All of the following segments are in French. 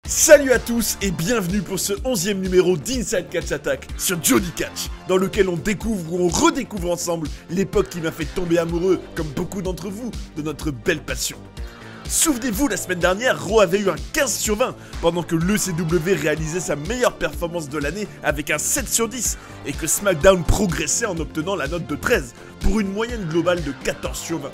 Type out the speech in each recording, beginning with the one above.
Salut à tous et bienvenue pour ce 11e numéro d'Inside Catch Attack sur Jody Catch, dans lequel on découvre ou on redécouvre ensemble l'époque qui m'a fait tomber amoureux, comme beaucoup d'entre vous, de notre belle passion. Souvenez-vous, la semaine dernière, Raw avait eu un 15 sur 20, pendant que l'ECW réalisait sa meilleure performance de l'année avec un 7 sur 10, et que SmackDown progressait en obtenant la note de 13, pour une moyenne globale de 14 sur 20.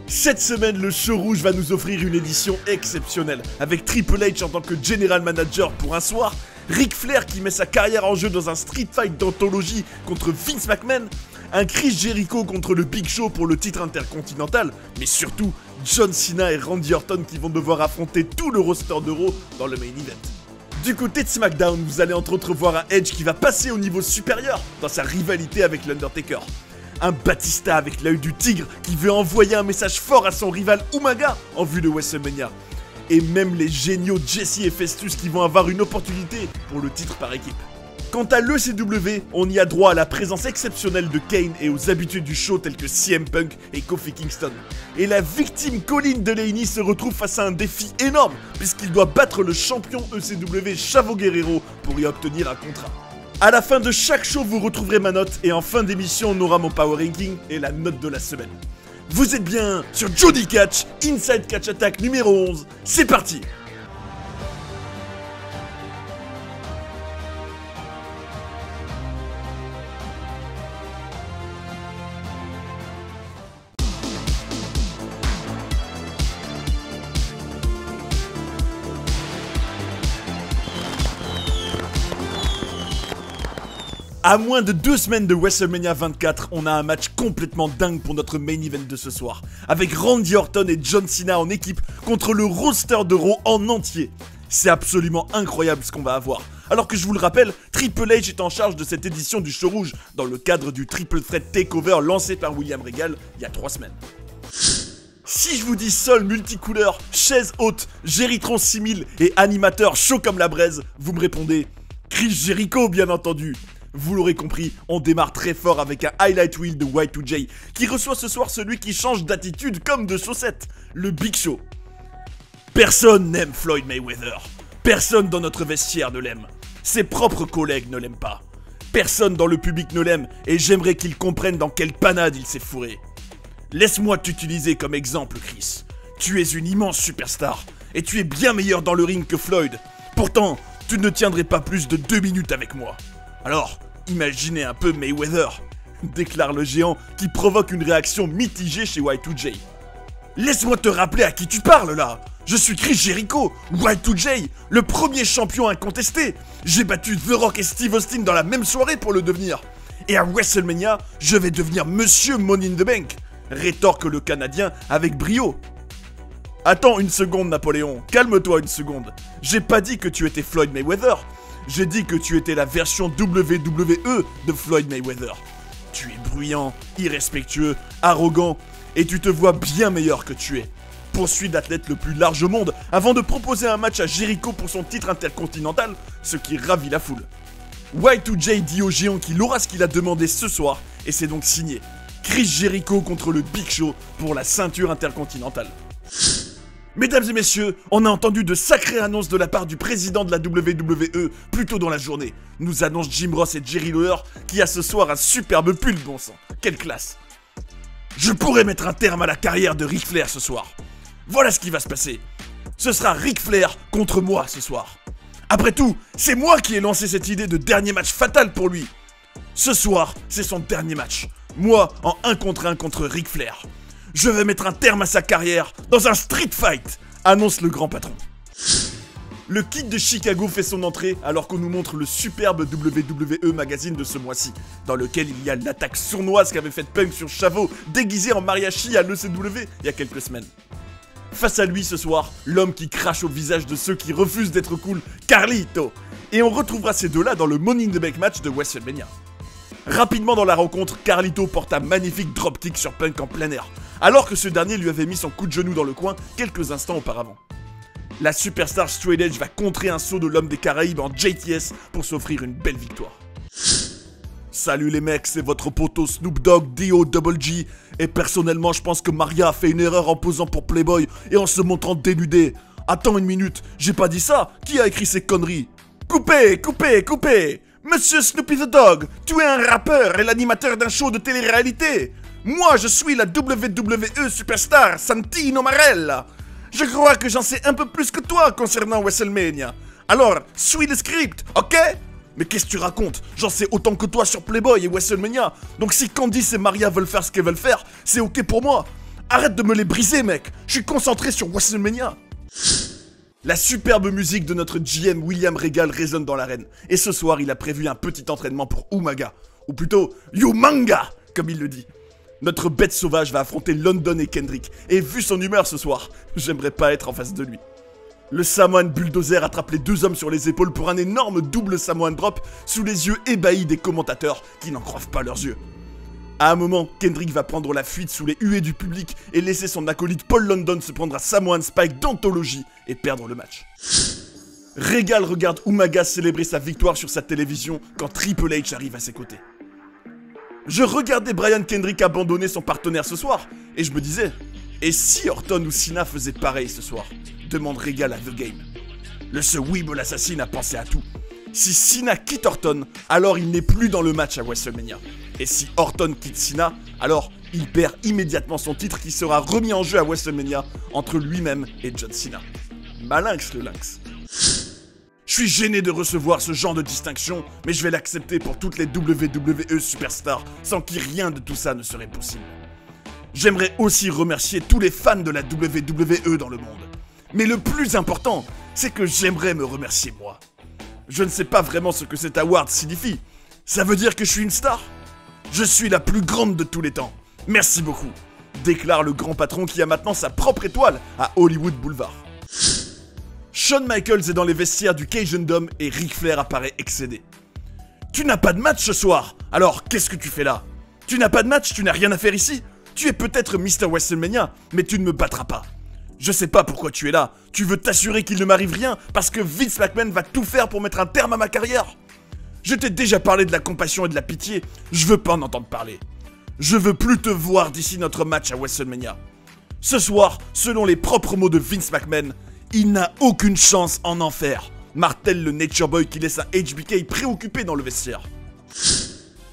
Cette semaine, le show rouge va nous offrir une édition exceptionnelle, avec Triple H en tant que General Manager pour un soir, Ric Flair qui met sa carrière en jeu dans un street fight d'anthologie contre Vince McMahon, un Chris Jericho contre le Big Show pour le titre intercontinental, mais surtout John Cena et Randy Orton qui vont devoir affronter tout le roster de Raw dans le main event. Du côté de SmackDown, vous allez entre autres voir un Edge qui va passer au niveau supérieur dans sa rivalité avec l'Undertaker. Un Batista avec l'œil du tigre qui veut envoyer un message fort à son rival Umaga en vue de WrestleMania. Et même les géniaux Jesse et Festus qui vont avoir une opportunité pour le titre par équipe. Quant à l'ECW, on y a droit à la présence exceptionnelle de Kane et aux habitués du show tels que CM Punk et Kofi Kingston. Et la victime Colin Delaney se retrouve face à un défi énorme puisqu'il doit battre le champion ECW Chavo Guerrero pour y obtenir un contrat. A la fin de chaque show, vous retrouverez ma note et en fin d'émission, on aura mon power ranking et la note de la semaine. Vous êtes bien sur Jody Catch, Inside Catch Attack numéro 11, c'est parti! À moins de 2 semaines de WrestleMania 24, on a un match complètement dingue pour notre main event de ce soir, avec Randy Orton et John Cena en équipe contre le roster de Raw en entier. C'est absolument incroyable ce qu'on va avoir. Alors que je vous le rappelle, Triple H est en charge de cette édition du show rouge, dans le cadre du Triple Threat Takeover lancé par William Regal il y a 3 semaines. Si je vous dis sol multicouleur, chaise haute, Géritron 6000 et animateur chaud comme la braise, vous me répondez Chris Jericho bien entendu. Vous l'aurez compris, on démarre très fort avec un highlight reel de Y2J qui reçoit ce soir celui qui change d'attitude comme de chaussettes, le Big Show. Personne n'aime Floyd Mayweather. Personne dans notre vestiaire ne l'aime. Ses propres collègues ne l'aiment pas. Personne dans le public ne l'aime et j'aimerais qu'il comprenne dans quelle panade il s'est fourré. Laisse-moi t'utiliser comme exemple, Chris. Tu es une immense superstar et tu es bien meilleur dans le ring que Floyd. Pourtant, tu ne tiendrais pas plus de 2 minutes avec moi. Alors, imaginez un peu Mayweather, déclare le géant qui provoque une réaction mitigée chez Y2J. Laisse-moi te rappeler à qui tu parles là. Je suis Chris Jericho, Y2J, le premier champion incontesté. J'ai battu The Rock et Steve Austin dans la même soirée pour le devenir. Et à WrestleMania, je vais devenir Monsieur Money in the Bank, rétorque le Canadien avec brio. Attends une seconde Napoléon, calme-toi une seconde. J'ai pas dit que tu étais Floyd Mayweather. J'ai dit que tu étais la version WWE de Floyd Mayweather. Tu es bruyant, irrespectueux, arrogant, et tu te vois bien meilleur que tu es. Poursuit l'athlète le plus large au monde avant de proposer un match à Jericho pour son titre intercontinental, ce qui ravit la foule. Y2J dit au géant qu'il aura ce qu'il a demandé ce soir, et c'est donc signé. Chris Jericho contre le Big Show pour la ceinture intercontinentale. Mesdames et messieurs, on a entendu de sacrées annonces de la part du président de la WWE plus tôt dans la journée. Nous annonce Jim Ross et Jerry Lawler qui a ce soir un superbe pull, bon sang. Quelle classe. Je pourrais mettre un terme à la carrière de Ric Flair ce soir. Voilà ce qui va se passer. Ce sera Ric Flair contre moi ce soir. Après tout, c'est moi qui ai lancé cette idée de dernier match fatal pour lui. Ce soir, c'est son dernier match. Moi en 1 contre 1 contre Ric Flair. Je vais mettre un terme à sa carrière dans un street fight, annonce le grand patron. Le Kid de Chicago fait son entrée alors qu'on nous montre le superbe WWE Magazine de ce mois-ci, dans lequel il y a l'attaque sournoise qu'avait faite Punk sur Chavo, déguisé en mariachi à l'ECW il y a quelques semaines. Face à lui ce soir, l'homme qui crache au visage de ceux qui refusent d'être cool, Carlito. Et on retrouvera ces deux-là dans le Money in the Bank match de WrestleMania. Rapidement dans la rencontre, Carlito porte un magnifique dropkick sur Punk en plein air, alors que ce dernier lui avait mis son coup de genou dans le coin quelques instants auparavant. La superstar Straight Edge va contrer un saut de l'homme des Caraïbes en JTS pour s'offrir une belle victoire. Salut les mecs, c'est votre poteau Snoop Dogg, D.O.G. Et personnellement, je pense que Maria a fait une erreur en posant pour Playboy et en se montrant dénudée. Attends une minute, j'ai pas dit ça. Qui a écrit ces conneries? Coupez, coupez, coupez. Monsieur Snoopy the Dog, tu es un rappeur et l'animateur d'un show de télé-réalité. Moi, je suis la WWE Superstar Santino Marella. Je crois que j'en sais un peu plus que toi concernant WrestleMania. Alors, suis le script, ok? Mais qu'est-ce que tu racontes? J'en sais autant que toi sur Playboy et WrestleMania. Donc si Candice et Maria veulent faire ce qu'elles veulent faire, c'est ok pour moi. Arrête de me les briser, mec. Je suis concentré sur WrestleMania. La superbe musique de notre GM William Regal résonne dans l'arène. Et ce soir, il a prévu un petit entraînement pour Umaga. Ou plutôt, Umanga, comme il le dit. Notre bête sauvage va affronter London et Kendrick. Et vu son humeur ce soir, j'aimerais pas être en face de lui. Le Samoan Bulldozer attrape les deux hommes sur les épaules pour un énorme double Samoan Drop sous les yeux ébahis des commentateurs qui n'en croient pas leurs yeux. À un moment, Kendrick va prendre la fuite sous les huées du public et laisser son acolyte Paul London se prendre un Samoan Spike d'anthologie et perdre le match. Regal regarde Umaga célébrer sa victoire sur sa télévision quand Triple H arrive à ses côtés. Je regardais Brian Kendrick abandonner son partenaire ce soir et je me disais, et si Orton ou Cena faisaient pareil ce soir? Demande Regal à The Game. Le ce weeb l'assassin a pensé à tout. Si Cena quitte Orton, alors il n'est plus dans le match à WrestleMania. Et si Orton quitte Cena, alors il perd immédiatement son titre qui sera remis en jeu à WrestleMania entre lui-même et John Cena. Malinx le lynx. Je suis gêné de recevoir ce genre de distinction, mais je vais l'accepter pour toutes les WWE Superstars, sans qui rien de tout ça ne serait possible. J'aimerais aussi remercier tous les fans de la WWE dans le monde. Mais le plus important, c'est que j'aimerais me remercier moi. Je ne sais pas vraiment ce que cet award signifie. Ça veut dire que je suis une star? Je suis la plus grande de tous les temps. Merci beaucoup, déclare le grand patron qui a maintenant sa propre étoile à Hollywood Boulevard. Shawn Michaels est dans les vestiaires du Cajun Dome et Ric Flair apparaît excédé. Tu n'as pas de match ce soir, alors qu'est-ce que tu fais là? Tu n'as pas de match, tu n'as rien à faire ici? Tu es peut-être Mr. WrestleMania, mais tu ne me battras pas. Je sais pas pourquoi tu es là, tu veux t'assurer qu'il ne m'arrive rien parce que Vince McMahon va tout faire pour mettre un terme à ma carrière. Je t'ai déjà parlé de la compassion et de la pitié, je veux pas en entendre parler. Je veux plus te voir d'ici notre match à WrestleMania. Ce soir, selon les propres mots de Vince McMahon, il n'a aucune chance en enfer, martèle le Nature Boy qui laisse un HBK préoccupé dans le vestiaire.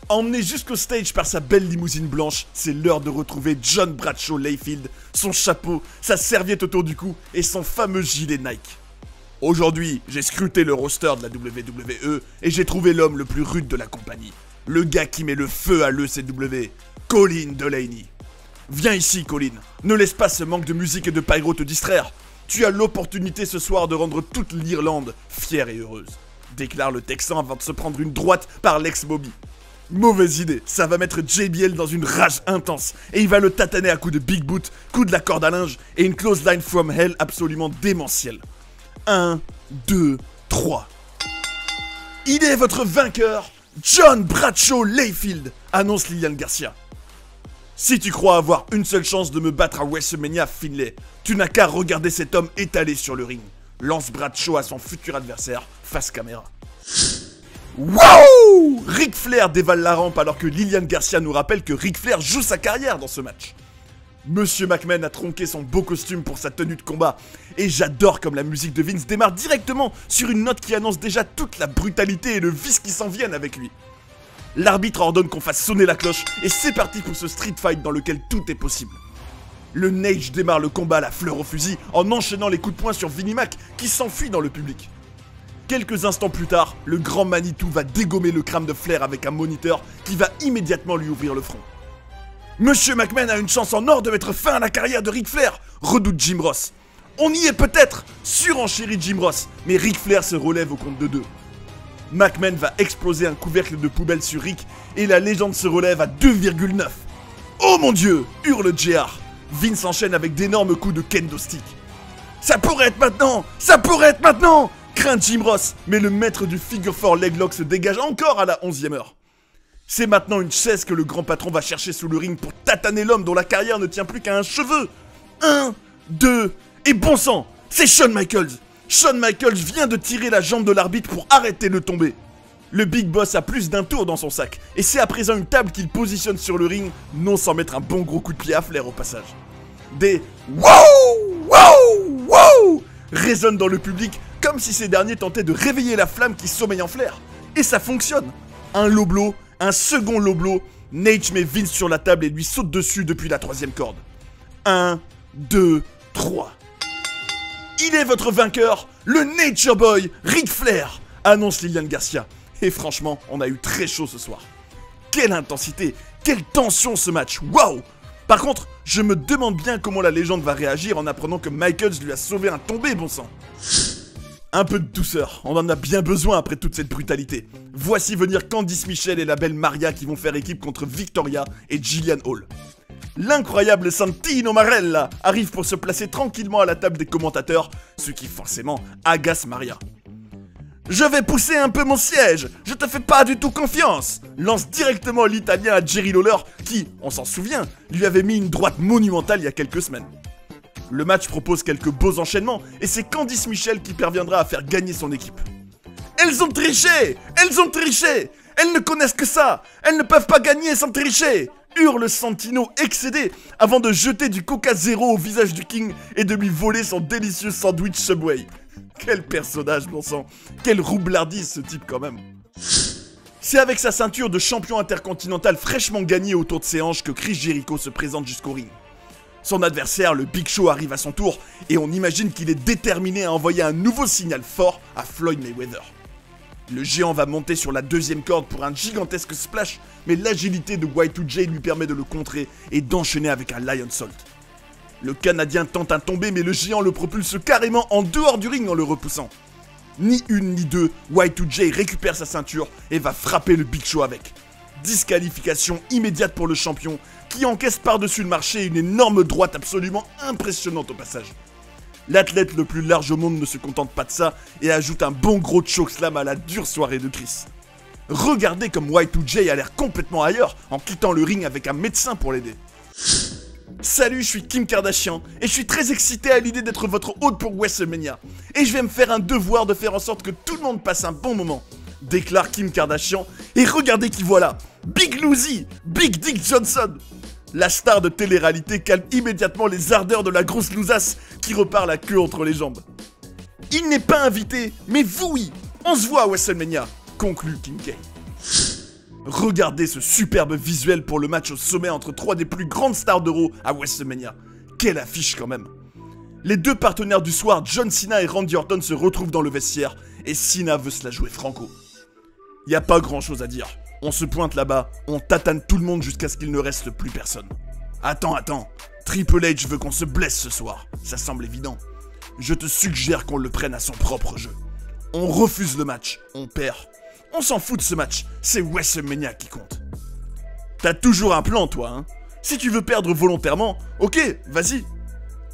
Emmené jusqu'au stage par sa belle limousine blanche, c'est l'heure de retrouver John Bradshaw Layfield, son chapeau, sa serviette autour du cou et son fameux gilet Nike. Aujourd'hui, j'ai scruté le roster de la WWE et j'ai trouvé l'homme le plus rude de la compagnie. Le gars qui met le feu à l'ECW, Colin Delaney. Viens ici, Colin, ne laisse pas ce manque de musique et de pyro te distraire. Tu as l'opportunité ce soir de rendre toute l'Irlande fière et heureuse, déclare le Texan avant de se prendre une droite par l'ex-Bobby. Mauvaise idée, ça va mettre JBL dans une rage intense et il va le tataner à coups de big boot, coup de la corde à linge et une close line from hell absolument démentielle. 1, 2, 3. Il est votre vainqueur, John Bradshaw Layfield, annonce Lillian Garcia. Si tu crois avoir une seule chance de me battre à WrestleMania, Finlay, tu n'as qu'à regarder cet homme étalé sur le ring, lance Bradshaw à son futur adversaire face caméra. Wow! Ric Flair dévale la rampe alors que Lillian Garcia nous rappelle que Ric Flair joue sa carrière dans ce match. Monsieur McMahon a tronqué son beau costume pour sa tenue de combat et j'adore comme la musique de Vince démarre directement sur une note qui annonce déjà toute la brutalité et le vice qui s'en viennent avec lui. L'arbitre ordonne qu'on fasse sonner la cloche et c'est parti pour ce street fight dans lequel tout est possible. Le Nage démarre le combat à la fleur au fusil en enchaînant les coups de poing sur Vinnie Mac qui s'enfuit dans le public. Quelques instants plus tard, le grand Manitou va dégommer le crâne de Flair avec un moniteur qui va immédiatement lui ouvrir le front. Monsieur McMahon a une chance en or de mettre fin à la carrière de Ric Flair, redoute Jim Ross. On y est peut-être, surenchérit Jim Ross, mais Ric Flair se relève au compte de 2. McMahon va exploser un couvercle de poubelle sur Ric et la légende se relève à 2,9. Oh mon dieu, hurle JR. Vince enchaîne avec d'énormes coups de kendo stick. Ça pourrait être maintenant, ça pourrait être maintenant, craint Jim Ross, mais le maître du figure 4 leg lock se dégage encore à la 11e heure. C'est maintenant une chaise que le grand patron va chercher sous le ring pour tataner l'homme dont la carrière ne tient plus qu'à un cheveu. 1, 2, et bon sang, c'est Shawn Michaels. Shawn Michaels vient de tirer la jambe de l'arbitre pour arrêter le tombé. Le Big Boss a plus d'un tour dans son sac, et c'est à présent une table qu'il positionne sur le ring, non sans mettre un bon gros coup de pied à Flair au passage. Des wow, wow, wow. résonnent dans le public comme si ces derniers tentaient de réveiller la flamme qui sommeille en flair. Et ça fonctionne. Un low blow, un second low blow, Nate met Vince sur la table et lui saute dessus depuis la 3e corde. 1, 2, 3. Il est votre vainqueur, le Nature Boy, Ric Flair, annonce Lilian Garcia. Et franchement, on a eu très chaud ce soir. Quelle intensité, quelle tension ce match, waouh! Par contre, je me demande bien comment la légende va réagir en apprenant que Michaels lui a sauvé un tombé, bon sang. Un peu de douceur, on en a bien besoin après toute cette brutalité. Voici venir Candice Michelle et la belle Maria qui vont faire équipe contre Victoria et Jillian Hall. L'incroyable Santino Marella arrive pour se placer tranquillement à la table des commentateurs, ce qui forcément agace Maria. Je vais pousser un peu mon siège, je te fais pas du tout confiance, lance directement l'Italien à Jerry Lawler qui, on s'en souvient, lui avait mis une droite monumentale il y a quelques semaines. Le match propose quelques beaux enchaînements et c'est Candice Michelle qui parviendra à faire gagner son équipe. Elles ont triché! Elles ont triché! Elles ne connaissent que ça! Elles ne peuvent pas gagner sans tricher! Hurle Santino excédé avant de jeter du Coca Zéro au visage du King et de lui voler son délicieux sandwich Subway. Quel personnage, bon sang! Quelle roublardise ce type quand même! C'est avec sa ceinture de champion intercontinental fraîchement gagnée autour de ses hanches que Chris Jericho se présente jusqu'au ring. Son adversaire, le Big Show, arrive à son tour et on imagine qu'il est déterminé à envoyer un nouveau signal fort à Floyd Mayweather. Le géant va monter sur la 2e corde pour un gigantesque splash, mais l'agilité de Y2J lui permet de le contrer et d'enchaîner avec un Lion Salt. Le Canadien tente un tombé, mais le géant le propulse carrément en dehors du ring en le repoussant. Ni une ni deux, Y2J récupère sa ceinture et va frapper le Big Show avec. Disqualification immédiate pour le champion, qui encaisse par-dessus le marché une énorme droite absolument impressionnante au passage. L'athlète le plus large au monde ne se contente pas de ça et ajoute un bon gros chokeslam à la dure soirée de Chris. Regardez comme Y2J a l'air complètement ailleurs en quittant le ring avec un médecin pour l'aider. Salut, je suis Kim Kardashian et je suis très excité à l'idée d'être votre hôte pour WrestleMania. Et je vais me faire un devoir de faire en sorte que tout le monde passe un bon moment, déclare Kim Kardashian. Et regardez qui voilà, Big Lucy, Big Dick Johnson. La star de télé-réalité calme immédiatement les ardeurs de la grosse lousasse qui repart la queue entre les jambes. Il n'est pas invité, mais vous oui, on se voit à WrestleMania, conclut Kim K. Regardez ce superbe visuel pour le match au sommet entre 3 des plus grandes stars d'Euro à WrestleMania. Quelle affiche quand même. Les deux partenaires du soir, John Cena et Randy Orton, se retrouvent dans le vestiaire et Cena veut se la jouer franco. Y a pas grand chose à dire. On se pointe là-bas, on tatane tout le monde jusqu'à ce qu'il ne reste plus personne. Attends, Triple H veut qu'on se blesse ce soir, ça semble évident. Je te suggère qu'on le prenne à son propre jeu. On refuse le match, on perd. On s'en fout de ce match, c'est WrestleMania qui compte. T'as toujours un plan toi, hein? Si tu veux perdre volontairement, ok, vas-y.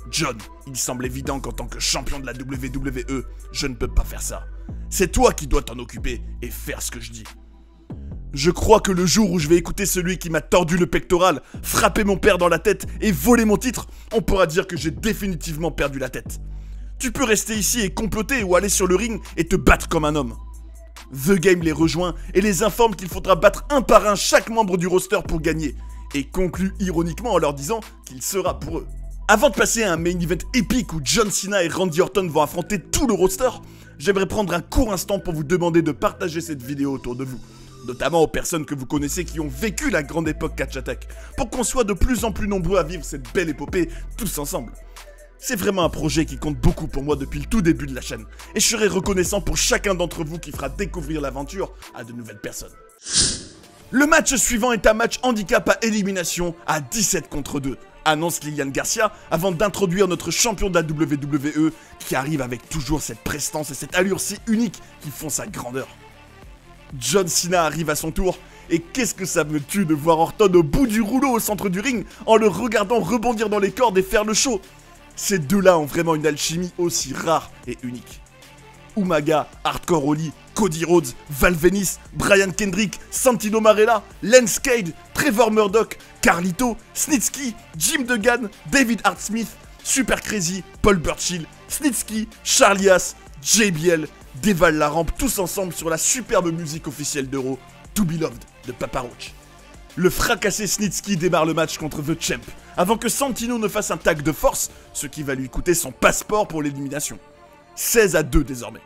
John, il semble évident qu'en tant que champion de la WWE, je ne peux pas faire ça. C'est toi qui dois t'en occuper et faire ce que je dis. Je crois que le jour où je vais écouter celui qui m'a tordu le pectoral, frappé mon père dans la tête et volé mon titre, on pourra dire que j'ai définitivement perdu la tête. Tu peux rester ici et comploter ou aller sur le ring et te battre comme un homme. The Game les rejoint et les informe qu'il faudra battre un par un chaque membre du roster pour gagner, et conclut ironiquement en leur disant qu'il sera pour eux. Avant de passer à un main event épique où John Cena et Randy Orton vont affronter tout le roster, j'aimerais prendre un court instant pour vous demander de partager cette vidéo autour de vous. Notamment aux personnes que vous connaissez qui ont vécu la grande époque Catch Attack, pour qu'on soit de plus en plus nombreux à vivre cette belle épopée tous ensemble. C'est vraiment un projet qui compte beaucoup pour moi depuis le tout début de la chaîne, et je serai reconnaissant pour chacun d'entre vous qui fera découvrir l'aventure à de nouvelles personnes. Le match suivant est un match handicap à élimination à 17 contre 2, annonce Lilian Garcia avant d'introduire notre champion de la WWE qui arrive avec toujours cette prestance et cette allure si unique qui font sa grandeur. John Cena arrive à son tour, et qu'est-ce que ça me tue de voir Orton au bout du rouleau au centre du ring en le regardant rebondir dans les cordes et faire le show. Ces deux-là ont vraiment une alchimie aussi rare et unique. Umaga, Hardcore Holly, Cody Rhodes, Val Venis, Brian Kendrick, Santino Marella, Lance Cage, Trevor Murdoch, Carlito, Snitsky, Jim Duggan, David Hart Smith, Super Crazy, Paul Burchill, Snitsky, Charlie Haas, JBL, dévalent la rampe tous ensemble sur la superbe musique officielle d'Euro, To Be Loved de Papa Roach. Le fracassé Snitsky démarre le match contre The Champ, avant que Santino ne fasse un tag de force, ce qui va lui coûter son passeport pour l'élimination. 16-2 désormais.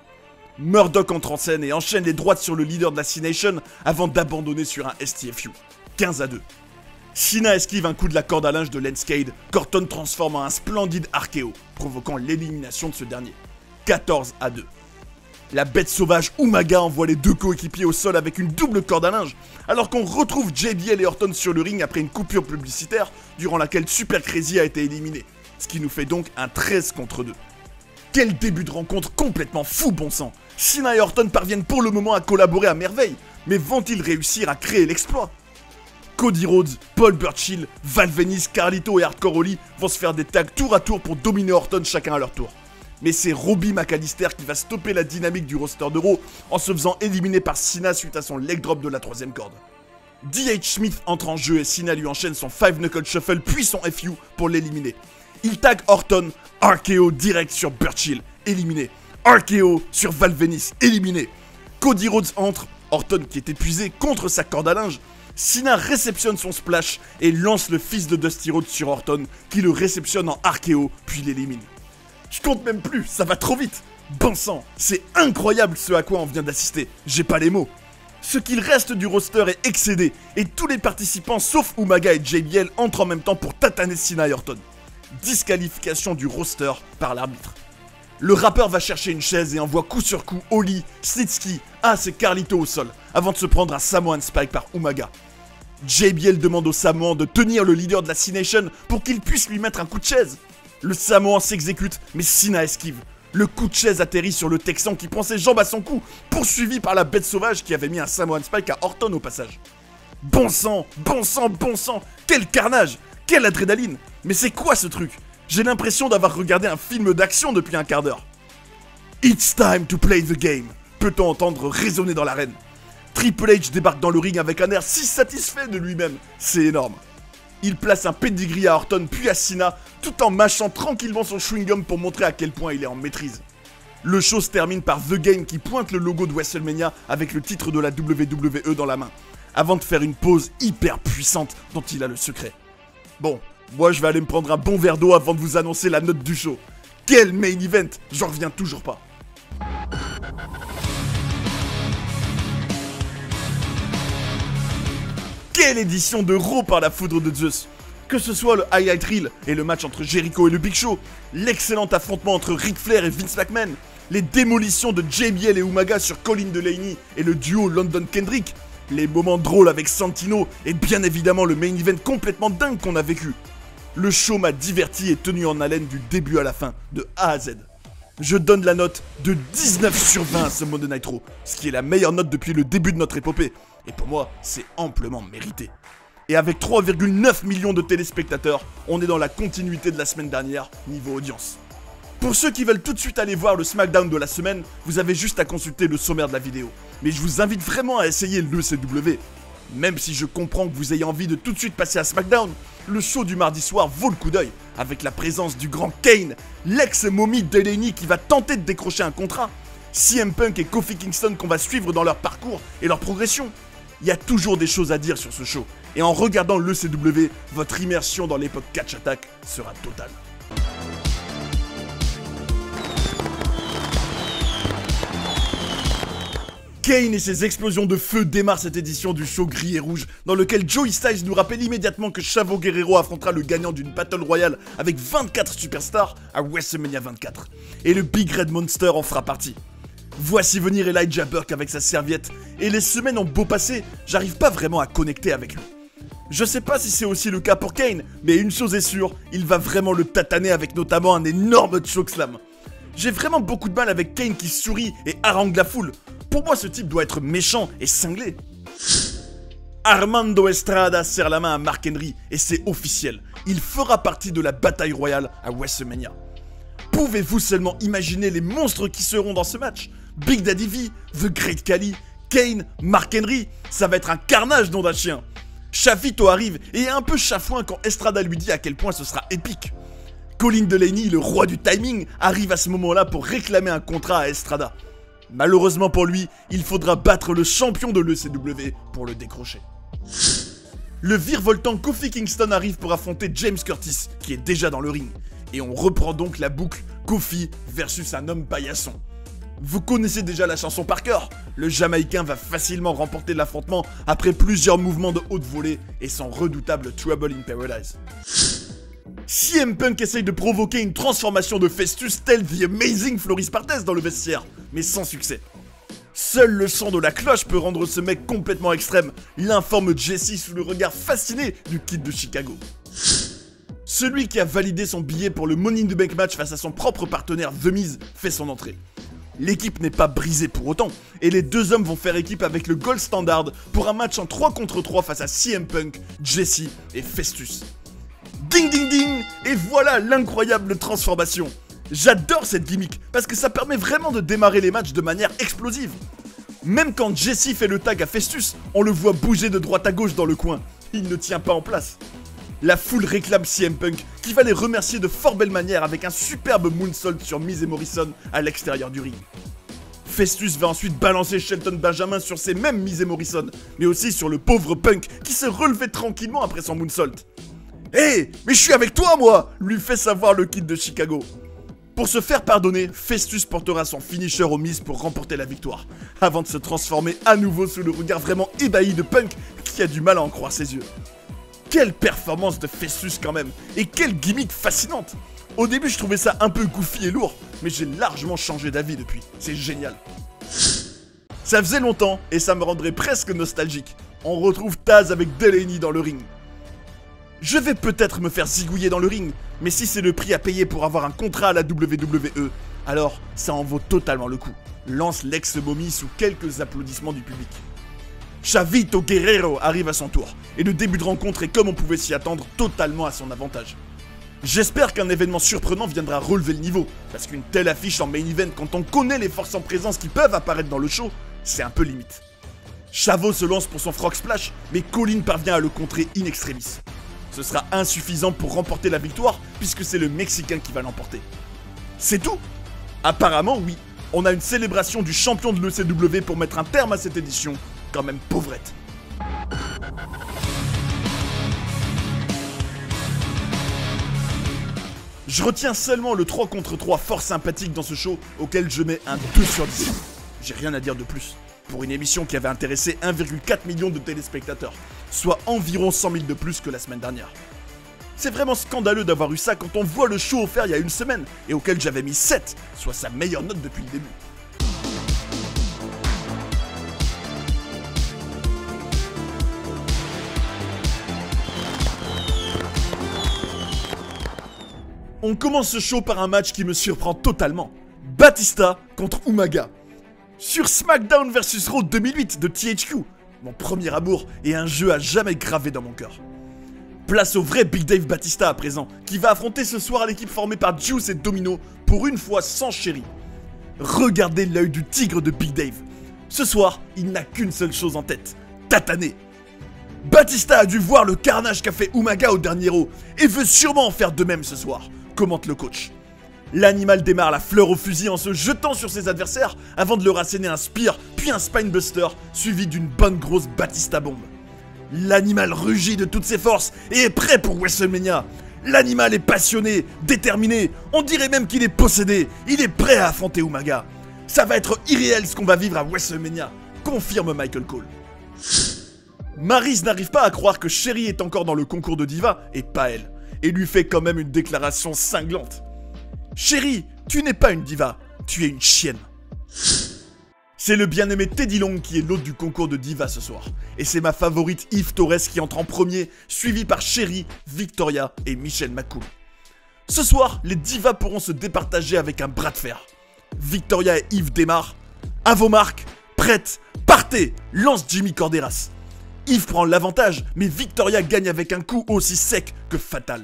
Murdoch entre en scène et enchaîne les droites sur le leader de la C-Nation avant d'abandonner sur un STFU. 15-2. Cena esquive un coup de la corde à linge de Lenscade, qu'Orton transforme en un splendide RKO, provoquant l'élimination de ce dernier. 14-2. La bête sauvage Umaga envoie les deux coéquipiers au sol avec une double corde à linge, alors qu'on retrouve JBL et Orton sur le ring après une coupure publicitaire durant laquelle Super Crazy a été éliminé, ce qui nous fait donc un 13-2. Quel début de rencontre complètement fou, bon sang! Cena et Orton parviennent pour le moment à collaborer à merveille, mais vont-ils réussir à créer l'exploit? Cody Rhodes, Paul Burchill, Val Venis, Carlito et Hardcore Holly vont se faire des tags tour à tour pour dominer Orton chacun à leur tour. Mais c'est Robbie McAllister qui va stopper la dynamique du roster de Raw en se faisant éliminer par Cena suite à son leg drop de la 3ème corde. D.H. Smith entre en jeu et Cena lui enchaîne son 5 Knuckle Shuffle puis son FU pour l'éliminer. Il tag Orton, RKO direct sur Burchill, éliminé. RKO sur Val Venis, éliminé. Cody Rhodes entre, Orton qui est épuisé contre sa corde à linge. Cena réceptionne son splash et lance le fils de Dusty Rhodes sur Orton qui le réceptionne en RKO puis l'élimine. Je compte même plus, ça va trop vite. Bon sang, c'est incroyable ce à quoi on vient d'assister, j'ai pas les mots. Ce qu'il reste du roster est excédé et tous les participants sauf Umaga et JBL entrent en même temps pour tataner Cena et Orton. Disqualification du roster par l'arbitre. Le rappeur va chercher une chaise et envoie coup sur coup Holly, Snitsky, As et Carlito au sol, avant de se prendre un Samoan Spike par Umaga. JBL demande au Samoan de tenir le leader de la C-Nation pour qu'il puisse lui mettre un coup de chaise. Le Samoan s'exécute, mais Cena esquive. Le coup de chaise atterrit sur le Texan qui prend ses jambes à son cou, poursuivi par la bête sauvage qui avait mis un Samoan Spike à Orton au passage. Bon sang, bon sang, bon sang, quel carnage, quelle adrénaline. Mais c'est quoi ce truc? J'ai l'impression d'avoir regardé un film d'action depuis un quart d'heure. It's time to play the game, peut-on entendre résonner dans l'arène. Triple H débarque dans le ring avec un air si satisfait de lui-même, c'est énorme. Il place un pedigree à Orton puis à Cena, tout en mâchant tranquillement son chewing-gum pour montrer à quel point il est en maîtrise. Le show se termine par The Game qui pointe le logo de WrestleMania avec le titre de la WWE dans la main, avant de faire une pause hyper puissante dont il a le secret. Bon, moi je vais aller me prendre un bon verre d'eau avant de vous annoncer la note du show. Quel main event, j'en reviens toujours pas. Quelle édition de Raw par la foudre de Zeus! Que ce soit le highlight reel et le match entre Jericho et le Big Show, l'excellent affrontement entre Ric Flair et Vince McMahon, les démolitions de JBL et Umaga sur Colin Delaney et le duo London Kendrick, les moments drôles avec Santino et bien évidemment le main event complètement dingue qu'on a vécu. Le show m'a diverti et tenu en haleine du début à la fin, de A à Z. Je donne la note de 19 sur 20 à ce Monday Night Raw, ce qui est la meilleure note depuis le début de notre épopée. Et pour moi, c'est amplement mérité. Et avec 3,9 millions de téléspectateurs, on est dans la continuité de la semaine dernière, niveau audience. Pour ceux qui veulent tout de suite aller voir le SmackDown de la semaine, vous avez juste à consulter le sommaire de la vidéo. Mais je vous invite vraiment à essayer l'ECW. Même si je comprends que vous ayez envie de tout de suite passer à SmackDown, le show du mardi soir vaut le coup d'œil, avec la présence du grand Kane, l'ex-momie Delaney qui va tenter de décrocher un contrat, CM Punk et Kofi Kingston qu'on va suivre dans leur parcours et leur progression. Il y a toujours des choses à dire sur ce show, et en regardant l'ECW, votre immersion dans l'époque Catch Attack sera totale. Kane et ses explosions de feu démarrent cette édition du show gris et rouge, dans lequel Joey Styles nous rappelle immédiatement que Chavo Guerrero affrontera le gagnant d'une Battle Royale avec 24 superstars à WrestleMania 24. Et le Big Red Monster en fera partie. Voici venir Elijah Burke avec sa serviette, et les semaines ont beau passer, j'arrive pas vraiment à connecter avec lui. Je sais pas si c'est aussi le cas pour Kane, mais une chose est sûre, il va vraiment le tataner avec notamment un énorme chokeslam. J'ai vraiment beaucoup de mal avec Kane qui sourit et harangue la foule. Pour moi, ce type doit être méchant et cinglé. Armando Estrada serre la main à Mark Henry et c'est officiel. Il fera partie de la bataille royale à WrestleMania. Pouvez-vous seulement imaginer les monstres qui seront dans ce match? Big Daddy V, The Great Khali, Kane, Mark Henry, ça va être un carnage nom d'un chien. Chavito arrive et est un peu chafouin quand Estrada lui dit à quel point ce sera épique. Colin Delaney, le roi du timing, arrive à ce moment-là pour réclamer un contrat à Estrada. Malheureusement pour lui, il faudra battre le champion de l'ECW pour le décrocher. Le virevoltant Kofi Kingston arrive pour affronter James Curtis, qui est déjà dans le ring. Et on reprend donc la boucle Kofi versus un homme paillasson. Vous connaissez déjà la chanson par cœur. Le Jamaïcain va facilement remporter l'affrontement après plusieurs mouvements de haute volée et son redoutable Trouble in Paradise. CM Punk essaye de provoquer une transformation de Festus tel The Amazing Floris Partez dans le vestiaire, mais sans succès. Seul le son de la cloche peut rendre ce mec complètement extrême, l'informe Jesse sous le regard fasciné du Kid de Chicago. Celui qui a validé son billet pour le Money in the Bank match face à son propre partenaire The Miz fait son entrée. L'équipe n'est pas brisée pour autant, et les deux hommes vont faire équipe avec le Gold Standard pour un match en 3 contre 3 face à CM Punk, Jesse et Festus. Ding ding ding! Et voilà l'incroyable transformation! J'adore cette gimmick, parce que ça permet vraiment de démarrer les matchs de manière explosive. Même quand Jesse fait le tag à Festus, on le voit bouger de droite à gauche dans le coin. Il ne tient pas en place. La foule réclame CM Punk, qui va les remercier de fort belle manière avec un superbe moonsault sur Miz et Morrison à l'extérieur du ring. Festus va ensuite balancer Shelton Benjamin sur ces mêmes Miz et Morrison, mais aussi sur le pauvre Punk qui se relevait tranquillement après son moonsault. « Hé, mais je suis avec toi moi !» lui fait savoir le Kid de Chicago. Pour se faire pardonner, Festus portera son finisher au Miz pour remporter la victoire, avant de se transformer à nouveau sous le regard vraiment ébahi de Punk qui a du mal à en croire ses yeux. Quelle performance de Festus quand même, et quelle gimmick fascinante. Au début je trouvais ça un peu goofy et lourd, mais j'ai largement changé d'avis depuis, c'est génial. Ça faisait longtemps, et ça me rendrait presque nostalgique. On retrouve Taz avec Delaney dans le ring. Je vais peut-être me faire zigouiller dans le ring, mais si c'est le prix à payer pour avoir un contrat à la WWE, alors ça en vaut totalement le coup, lance l'ex-momie sous quelques applaudissements du public. Chavito Guerrero arrive à son tour, et le début de rencontre est comme on pouvait s'y attendre totalement à son avantage. J'espère qu'un événement surprenant viendra relever le niveau, parce qu'une telle affiche en main event quand on connaît les forces en présence qui peuvent apparaître dans le show, c'est un peu limite. Chavo se lance pour son frog splash, mais Colin parvient à le contrer in extremis. Ce sera insuffisant pour remporter la victoire, puisque c'est le Mexicain qui va l'emporter. C'est tout? Apparemment oui, on a une célébration du champion de l'ECW pour mettre un terme à cette édition, quand même pauvrette. Je retiens seulement le 3 contre 3 fort sympathique dans ce show auquel je mets un 2 sur 10. J'ai rien à dire de plus. Pour une émission qui avait intéressé 1,4 million de téléspectateurs, soit environ 100 000 de plus que la semaine dernière. C'est vraiment scandaleux d'avoir eu ça quand on voit le show offert il y a une semaine et auquel j'avais mis 7, soit sa meilleure note depuis le début. On commence ce show par un match qui me surprend totalement. Batista contre Umaga. Sur SmackDown vs Raw 2008 de THQ, mon premier amour et un jeu à jamais gravé dans mon cœur. Place au vrai Big Dave Batista à présent, qui va affronter ce soir l'équipe formée par Juice et Domino, pour une fois sans Sherry. Regardez l'œil du tigre de Big Dave. Ce soir, il n'a qu'une seule chose en tête, tataner. Batista a dû voir le carnage qu'a fait Umaga au dernier Raw, et veut sûrement en faire de même ce soir, commente le coach. L'animal démarre la fleur au fusil en se jetant sur ses adversaires avant de leur asséner un spear, puis un spinebuster, suivi d'une bonne grosse Batista bombe. L'animal rugit de toutes ses forces et est prêt pour WrestleMania. L'animal est passionné, déterminé, on dirait même qu'il est possédé, il est prêt à affronter Umaga. Ça va être irréel ce qu'on va vivre à WrestleMania, confirme Michael Cole. Maryse n'arrive pas à croire que Sherry est encore dans le concours de diva, et pas elle, et lui fait quand même une déclaration cinglante. Sherry, tu n'es pas une diva, tu es une chienne. C'est le bien-aimé Teddy Long qui est l'hôte du concours de diva ce soir. Et c'est ma favorite Eve Torres qui entre en premier, suivie par Sherry, Victoria et Michelle McCool. Ce soir, les divas pourront se départager avec un bras de fer. Victoria et Eve démarrent. À vos marques, prêtes, partez, lance Jimmy Corderas. Eve prend l'avantage, mais Victoria gagne avec un coup aussi sec que fatal.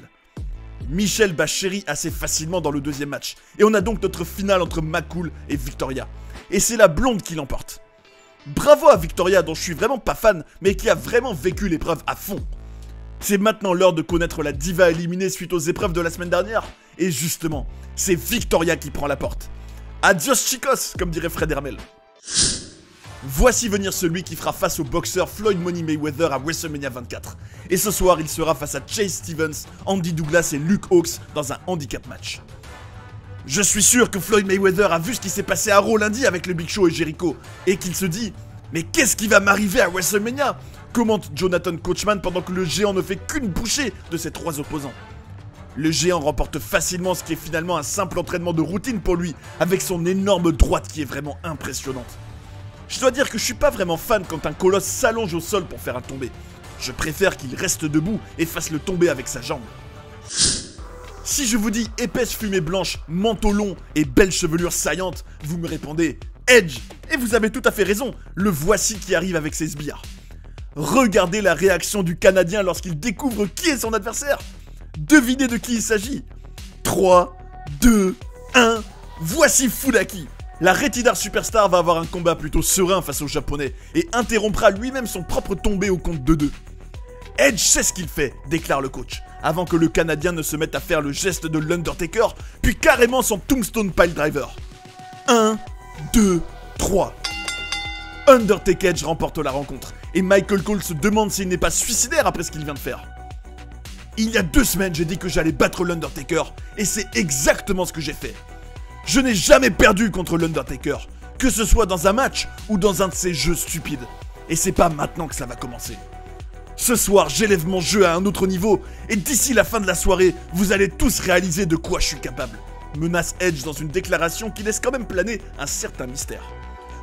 Michelle bat Sherry assez facilement dans le deuxième match, et on a donc notre finale entre McCool et Victoria. Et c'est la blonde qui l'emporte. Bravo à Victoria dont je suis vraiment pas fan, mais qui a vraiment vécu l'épreuve à fond. C'est maintenant l'heure de connaître la diva éliminée suite aux épreuves de la semaine dernière, et justement, c'est Victoria qui prend la porte. Adios chicos, comme dirait Fred Hermel. Voici venir celui qui fera face au boxeur Floyd Money Mayweather à WrestleMania 24. Et ce soir, il sera face à Chase Stevens, Andy Douglas et Luke Hawx dans un handicap match. Je suis sûr que Floyd Mayweather a vu ce qui s'est passé à Raw lundi avec le Big Show et Jericho, et qu'il se dit « Mais qu'est-ce qui va m'arriver à WrestleMania ?» commente Jonathan Coachman pendant que le géant ne fait qu'une bouchée de ses 3 opposants. Le géant remporte facilement ce qui est finalement un simple entraînement de routine pour lui, avec son énorme droite qui est vraiment impressionnante. Je dois dire que je suis pas vraiment fan quand un colosse s'allonge au sol pour faire un tombé. Je préfère qu'il reste debout et fasse le tomber avec sa jambe. Si je vous dis épaisse fumée blanche, manteau long et belle chevelure saillante, vous me répondez Edge. Et vous avez tout à fait raison, le voici qui arrive avec ses sbires. Regardez la réaction du Canadien lorsqu'il découvre qui est son adversaire. Devinez de qui il s'agit. 3, 2, 1, voici Funaki. La Retidar Superstar va avoir un combat plutôt serein face au japonais et interrompra lui-même son propre tombé au compte de 2. Edge sait ce qu'il fait, déclare le coach, avant que le Canadien ne se mette à faire le geste de l'Undertaker, puis carrément son Tombstone Piledriver. 1, 2, 3. Undertaker Edge remporte la rencontre, et Michael Cole se demande s'il n'est pas suicidaire après ce qu'il vient de faire. Il y a 2 semaines, j'ai dit que j'allais battre l'Undertaker, et c'est exactement ce que j'ai fait. Je n'ai jamais perdu contre l'Undertaker, que ce soit dans un match ou dans un de ces jeux stupides. Et c'est pas maintenant que ça va commencer. Ce soir, j'élève mon jeu à un autre niveau, et d'ici la fin de la soirée, vous allez tous réaliser de quoi je suis capable. Menace Edge dans une déclaration qui laisse quand même planer un certain mystère.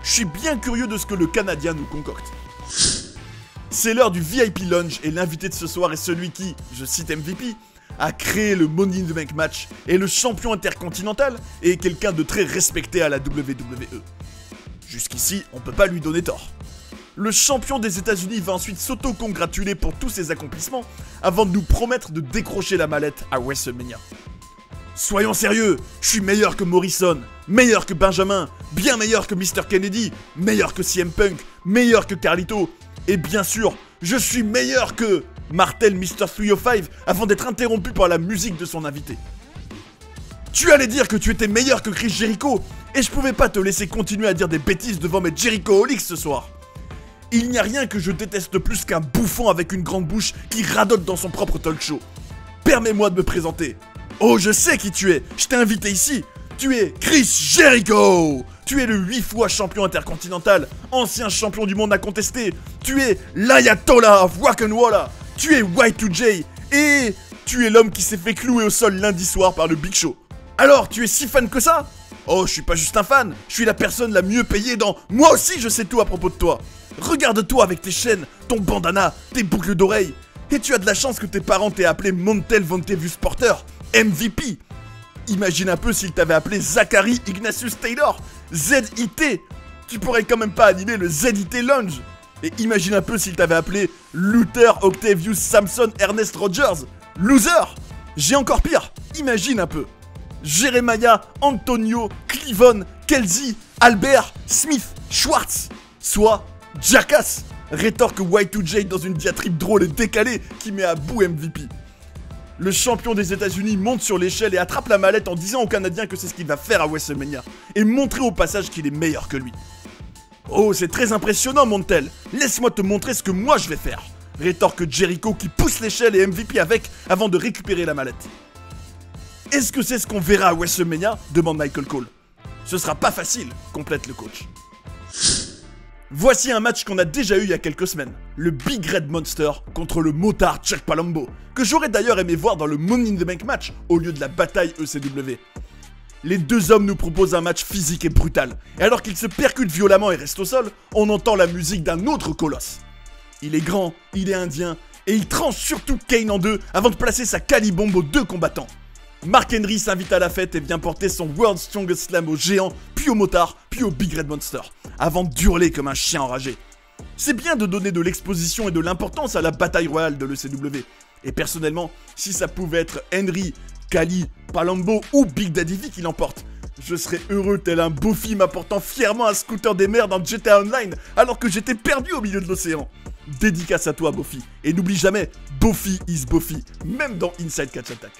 Je suis bien curieux de ce que le Canadien nous concocte. C'est l'heure du VIP Lounge et l'invité de ce soir est celui qui, je cite MVP, a créé le Money in the Bank match, est le champion intercontinental et est quelqu'un de très respecté à la WWE. Jusqu'ici, on peut pas lui donner tort. Le champion des États-Unis va ensuite s'auto-congratuler pour tous ses accomplissements avant de nous promettre de décrocher la mallette à WrestleMania. Soyons sérieux, je suis meilleur que Morrison, meilleur que Benjamin, bien meilleur que Mr. Kennedy, meilleur que CM Punk, meilleur que Carlito, et bien sûr, je suis meilleur que Martel Mr. 305 avant d'être interrompu par la musique de son invité. Tu allais dire que tu étais meilleur que Chris Jericho, et je pouvais pas te laisser continuer à dire des bêtises devant mes Jerichoholics ce soir. Il n'y a rien que je déteste plus qu'un bouffon avec une grande bouche qui radote dans son propre talk show. Permets-moi de me présenter. Oh, je sais qui tu es, je t'ai invité ici. Tu es Chris Jericho. Tu es le 8 fois champion intercontinental, ancien champion du monde incontesté. Tu es l'Ayatollah of Rock'n'Rolla. Tu es Y2J. Et tu es l'homme qui s'est fait clouer au sol lundi soir par le Big Show. Alors, tu es si fan que ça? Oh, je suis pas juste un fan, je suis la personne la mieux payée dans « Moi aussi, je sais tout à propos de toi ». Regarde-toi avec tes chaînes, ton bandana, tes boucles d'oreilles. Et tu as de la chance que tes parents t'aient appelé Montel Vontevious Porter, MVP. Imagine un peu s'ils t'avaient appelé Zachary Ignatius Taylor, ZIT. Tu pourrais quand même pas animer le ZIT Lounge. Et imagine un peu s'ils t'avaient appelé Luther Octavius Samson Ernest Rogers, Loser. J'ai encore pire, imagine un peu. Jeremiah, Antonio, Cleavon, Kelsey, Albert, Smith, Schwartz, soit Jackass, rétorque Y2J dans une diatribe drôle et décalée qui met à bout MVP. Le champion des États-Unis monte sur l'échelle et attrape la mallette en disant au Canadien que c'est ce qu'il va faire à WrestleMania et montrer au passage qu'il est meilleur que lui. Oh, c'est très impressionnant, Montel. Laisse-moi te montrer ce que moi je vais faire, rétorque Jericho qui pousse l'échelle et MVP avec avant de récupérer la mallette. Est-ce que c'est ce qu'on verra à WrestleMania? Demande Michael Cole. Ce sera pas facile, complète le coach. Voici un match qu'on a déjà eu il y a quelques semaines. Le Big Red Monster contre le motard Chuck Palumbo, que j'aurais d'ailleurs aimé voir dans le Money in the Bank match au lieu de la bataille ECW. Les deux hommes nous proposent un match physique et brutal, et alors qu'ils se percutent violemment et restent au sol, on entend la musique d'un autre colosse. Il est grand, il est indien, et il tranche surtout Kane en deux avant de placer sa calibombe aux 2 combattants. Mark Henry s'invite à la fête et vient porter son World's Strongest Slam au géant, puis au motard, puis au Big Red Monster, avant d'hurler comme un chien enragé. C'est bien de donner de l'exposition et de l'importance à la bataille royale de l'ECW. Et personnellement, si ça pouvait être Henry, Kali, Palumbo ou Big Daddy V qui l'emporte, je serais heureux tel un Bofi m'apportant fièrement un scooter des mers dans GTA Online alors que j'étais perdu au milieu de l'océan. Dédicace à toi, Bofi. Et n'oublie jamais, Bofi is Bofi, même dans Inside Catch Attack.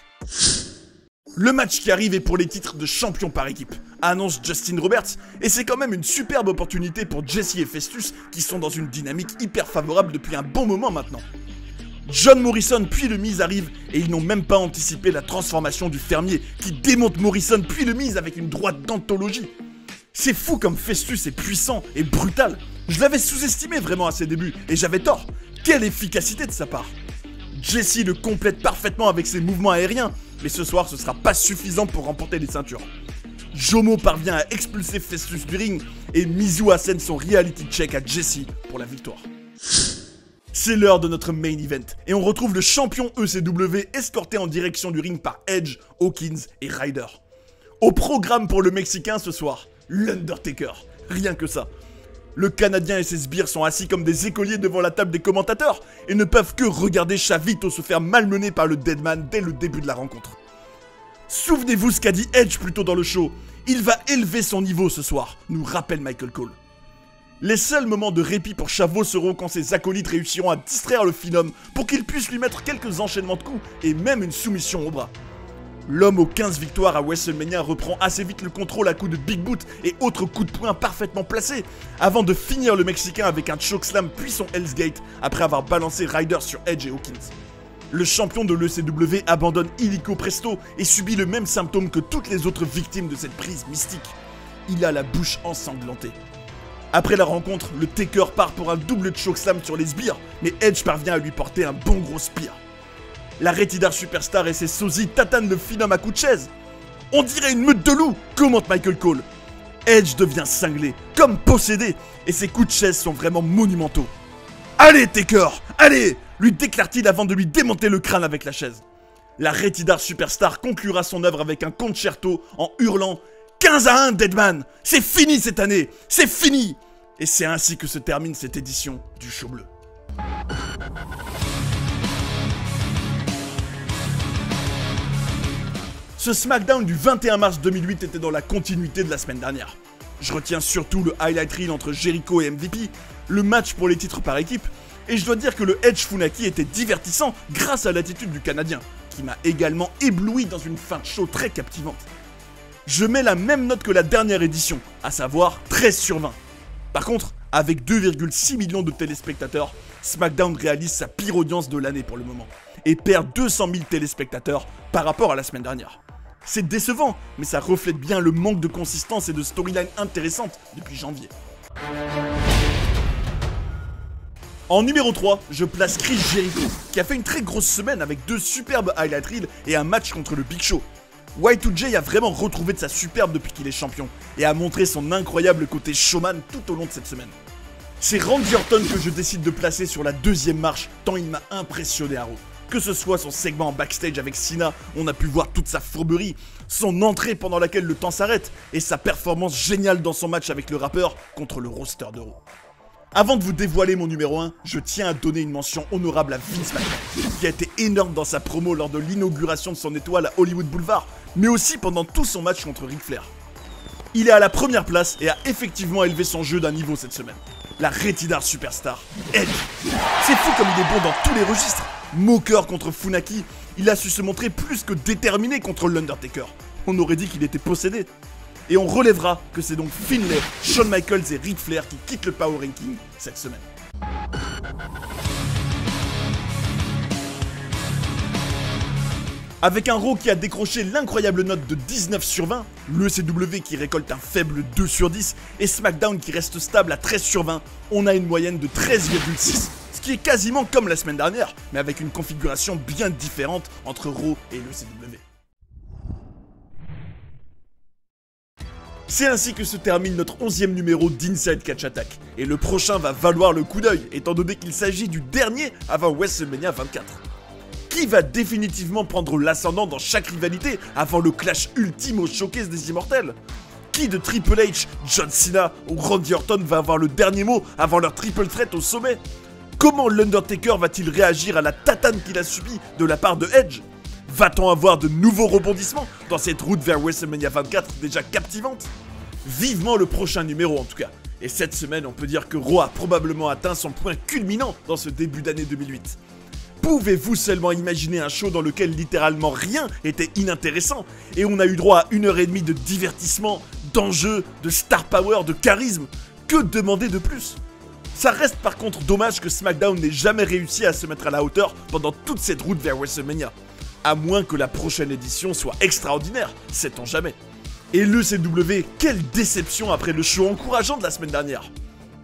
Le match qui arrive est pour les titres de champion par équipe, annonce Justin Roberts, et c'est quand même une superbe opportunité pour Jesse et Festus qui sont dans une dynamique hyper favorable depuis un bon moment maintenant. John Morrison puis le Miz arrivent et ils n'ont même pas anticipé la transformation du fermier qui démonte Morrison puis le Miz avec une droite d'anthologie. C'est fou comme Festus est puissant et brutal. Je l'avais sous-estimé vraiment à ses débuts et j'avais tort. Quelle efficacité de sa part. Jesse le complète parfaitement avec ses mouvements aériens, mais ce soir ce sera pas suffisant pour remporter les ceintures. Jomo parvient à expulser Festus du ring et Mizu assène son reality check à Jesse pour la victoire. C'est l'heure de notre main event et on retrouve le champion ECW escorté en direction du ring par Edge, Hawkins et Ryder. Au programme pour le Mexicain ce soir, l'Undertaker, rien que ça. Le Canadien et ses sbires sont assis comme des écoliers devant la table des commentateurs et ne peuvent que regarder Chavito se faire malmener par le Deadman dès le début de la rencontre. Souvenez-vous ce qu'a dit Edge plus tôt dans le show, il va élever son niveau ce soir, nous rappelle Michael Cole. Les seuls moments de répit pour Chavo seront quand ses acolytes réussiront à distraire le Phenom pour qu'il puisse lui mettre quelques enchaînements de coups et même une soumission au bras. L'homme aux 15 victoires à WrestleMania reprend assez vite le contrôle à coups de big boot et autres coups de poing parfaitement placés, avant de finir le Mexicain avec un chokeslam puis son Hell's Gate après avoir balancé Ryder sur Edge et Hawkins. Le champion de l'ECW abandonne illico presto et subit le même symptôme que toutes les autres victimes de cette prise mystique. Il a la bouche ensanglantée. Après la rencontre, le Taker part pour un double chokeslam sur les sbires, mais Edge parvient à lui porter un bon gros spear. La Retidar Superstar et ses sosies tatanent le Phenom à coups de chaise. On dirait une meute de loups, commente Michael Cole. Edge devient cinglé, comme possédé, et ses coups de chaise sont vraiment monumentaux. Allez Taker, allez, lui déclare-t-il avant de lui démonter le crâne avec la chaise. La Retidar Superstar conclura son œuvre avec un concerto en hurlant « 15-1 Deadman, c'est fini cette année, c'est fini !» Et c'est ainsi que se termine cette édition du Show Bleu. Ce SmackDown du 21 mars 2008 était dans la continuité de la semaine dernière. Je retiens surtout le highlight reel entre Jericho et MVP, le match pour les titres par équipe, et je dois dire que le Edge Funaki était divertissant grâce à l'attitude du Canadien, qui m'a également ébloui dans une fin de show très captivante. Je mets la même note que la dernière édition, à savoir 13 sur 20. Par contre, avec 2,6 millions de téléspectateurs, SmackDown réalise sa pire audience de l'année pour le moment, et perd 200 000 téléspectateurs par rapport à la semaine dernière. C'est décevant, mais ça reflète bien le manque de consistance et de storyline intéressante depuis janvier. En numéro 3, je place Chris Jericho, qui a fait une très grosse semaine avec 2 superbes highlight reels et un match contre le Big Show. Y2J a vraiment retrouvé de sa superbe depuis qu'il est champion, et a montré son incroyable côté showman tout au long de cette semaine. C'est Randy Orton que je décide de placer sur la 2e marche, tant il m'a impressionné à Raw. Que ce soit son segment en backstage avec Cena, on a pu voir toute sa fourberie, son entrée pendant laquelle le temps s'arrête, et sa performance géniale dans son match avec le rappeur contre le roster de Raw. Avant de vous dévoiler mon numéro 1, je tiens à donner une mention honorable à Vince McMahon, qui a été énorme dans sa promo lors de l'inauguration de son étoile à Hollywood Boulevard, mais aussi pendant tout son match contre Ric Flair. Il est à la première place et a effectivement élevé son jeu d'un niveau cette semaine. La Retidar Superstar, Edge. C'est fou comme il est bon dans tous les registres. Moqueur contre Funaki, il a su se montrer plus que déterminé contre l'Undertaker. On aurait dit qu'il était possédé. Et on relèvera que c'est donc Finlay, Shawn Michaels et Ric Flair qui quittent le Power Ranking cette semaine. Avec un Raw qui a décroché l'incroyable note de 19 sur 20, l'ECW qui récolte un faible 2 sur 10 et SmackDown qui reste stable à 13 sur 20, on a une moyenne de 13,6, ce qui est quasiment comme la semaine dernière, mais avec une configuration bien différente entre Raw et l'ECW. C'est ainsi que se termine notre 11e numéro d'Inside Catch Attack, et le prochain va valoir le coup d'œil, étant donné qu'il s'agit du dernier avant WrestleMania 24. Qui va définitivement prendre l'ascendant dans chaque rivalité avant le clash ultime au showcase des Immortels? Qui de Triple H, John Cena ou Randy Orton va avoir le dernier mot avant leur triple threat au sommet? Comment l'Undertaker va-t-il réagir à la tatane qu'il a subie de la part de Edge? Va-t-on avoir de nouveaux rebondissements dans cette route vers WrestleMania 24 déjà captivante? Vivement le prochain numéro en tout cas. Et cette semaine, on peut dire que Raw a probablement atteint son point culminant dans ce début d'année 2008. Pouvez-vous seulement imaginer un show dans lequel littéralement rien était inintéressant et on a eu droit à 1h30 de divertissement, d'enjeux, de star power, de charisme? Que demander de plus? Ça reste par contre dommage que SmackDown n'ait jamais réussi à se mettre à la hauteur pendant toute cette route vers WrestleMania. À moins que la prochaine édition soit extraordinaire, sait-on jamais. Et le CW, quelle déception après le show encourageant de la semaine dernière.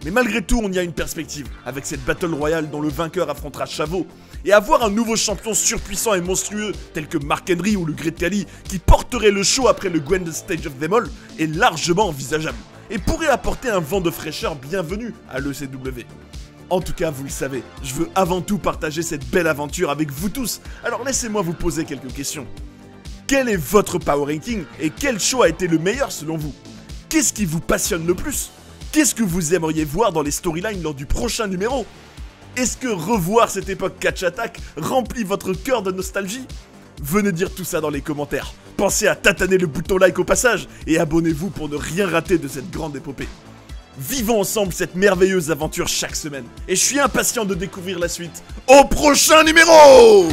Mais malgré tout, on y a une perspective, avec cette Battle Royale dont le vainqueur affrontera Chavo, et avoir un nouveau champion surpuissant et monstrueux, tel que Mark Henry ou le Great Khali, qui porterait le show après le Grand Stage of Them All, est largement envisageable, et pourrait apporter un vent de fraîcheur bienvenu à l'ECW. En tout cas, vous le savez, je veux avant tout partager cette belle aventure avec vous tous, alors laissez-moi vous poser quelques questions. Quel est votre power ranking et quel show a été le meilleur selon vous? Qu'est-ce qui vous passionne le plus? Qu'est-ce que vous aimeriez voir dans les storylines lors du prochain numéro? Est-ce que revoir cette époque Catch Attack remplit votre cœur de nostalgie? Venez dire tout ça dans les commentaires. Pensez à tataner le bouton like au passage et abonnez-vous pour ne rien rater de cette grande épopée. Vivons ensemble cette merveilleuse aventure chaque semaine et je suis impatient de découvrir la suite au prochain numéro!